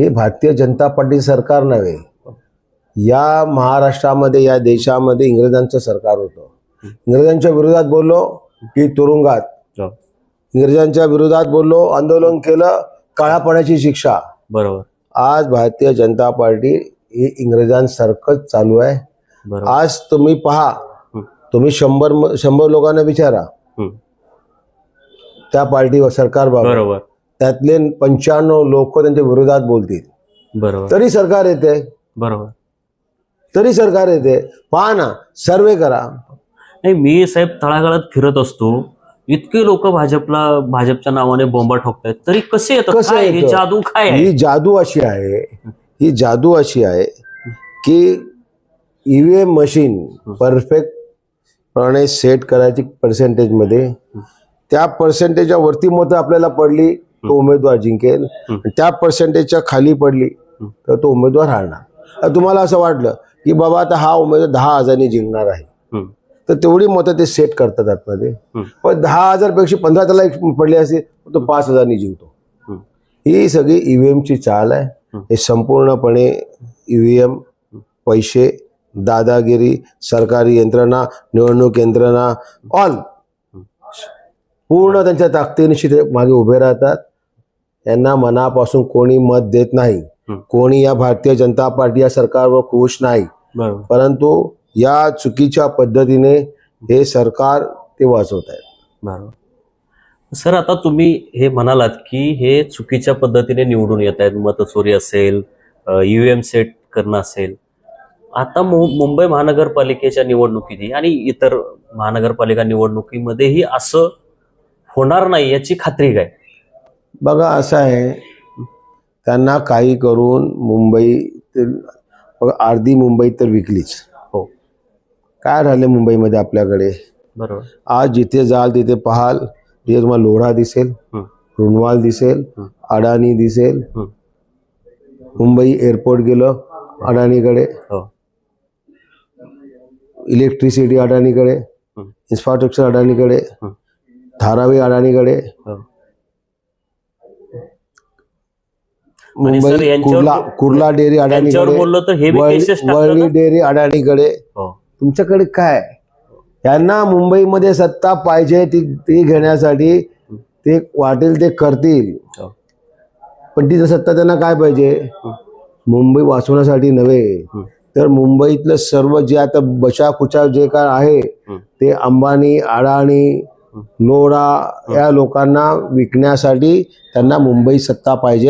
हे भारतीय जनता पार्टी सरकार नव्हे, या महाराष्ट्रामध्ये या देशामध्ये इंग्रजांचं सरकार होतं. इंग्रजांच्या विरोधात बोललो की तुरुंगात, इंग्रजांच्या विरोधात बोललो आंदोलन केलं काळा पाण्याची शिक्षा. बरोबर. आज भारतीय जनता पार्टी ही इंग्रजांसारखंच चालू आहे. आज तुम्ही पहा, तुम्ही 100 लोकांना विचारा त्या पार्टीवर सरकार बरोबर, त्यातले 95 लोक त्यांच्या विरोधात बोलतील. बरोबर. तरी सरकार येते. बरोबर. तरी सरकार येते. पहा ना, सर्वे करा. नाही, मी साहेब तळागाळात फिरत असतो, इतके लोक भाजपच्या नावाने बोंबा ठोकतायत, तरी कसे येतात? काय हे जादू? काय आहे ही जादू? अशी आहे, ही जादू अशी आहे की ईव्हीएम मशीन परफेक्ट प्रमाणे सेट करायची पर्सेंटेज मध्ये, त्या पर्सेंटेजच्या वरती मतं आपल्याला पडली तो उमेदवार जिंकेल, त्या पर्सेंटेजच्या खाली पडली तर तो उमेदवार हारणार. तुम्हाला असं वाटलं की बाबा आता हा उमेदवार 10,000 जिंकणार आहे, तर तेवढी मतं ते सेट करतात आतमध्ये. पण 10,000 पेक्षा 15 त्याला पडली असेल तो 5,000 जिंकतो. ही सगळी ईव्हीएमची चाल आहे. हे संपूर्णपणे ईव्हीएम, पैसे, दादागिरी, सरकारी यंत्रणा, निवडणूक यंत्रणा, ऑल पूर्ण त्यांच्या ताकदीनिशी ते मागे उभे राहतात. यांना मनापासून कोणी मत देत नाही. कोणी या भारतीय जनता पार्टी या सरकारवर खुश नाही. परंतु या चुकीच्या पद्धतीने हे सरकार ते वाचवत आहे. बरोबर. सर, आता तुम्ही हे म्हणालात की हे चुकीच्या पद्धतीने निवडून येत आहेत, मतचोरी असेल, ईव्हीएम सेट करणं असेल. आता मुंबई महानगरपालिकेच्या निवडणुकीत आणि इतर महानगरपालिका निवडणुकीमध्येही असं होणार नाही याची खात्री काय? बघा, असं आहे, त्यांना काही करून मुंबई अर्धी मुंबई तर विकलीच. हो. काय राहिले मुंबईमध्ये आपल्याकडे? बरोबर. आज जिथे जाल तिथे पाहाल, तिथे तुम्हाला लोढा दिसेल, रुणवाल दिसेल, अडाणी दिसेल. मुंबई एअरपोर्ट गेलं अडाणीकडे, इलेक्ट्रिसिटी अडाणीकडे, इन्फ्रास्ट्रक्चर अडाणीकडे, धारावी अडाणीकडे, मुंबई कुर्ला डेअरी अडाणीकडे, वरळी डेअरी अडाणीकडे. तुमच्याकडे काय? यांना मुंबईमध्ये सत्ता पाहिजे ती घेण्यासाठी ते वाटेल ते करतील. पण ती सत्ता त्यांना काय पाहिजे? मुंबई वाचवण्यासाठी नव्हे, तर मुंबईतलं सर्व जे आता बचाकुचा जे काय आहे ते अंबानी, अडाणी, नोडा या लोकांना विकण्यासाठी त्यांना मुंबई सत्ता पाहिजे.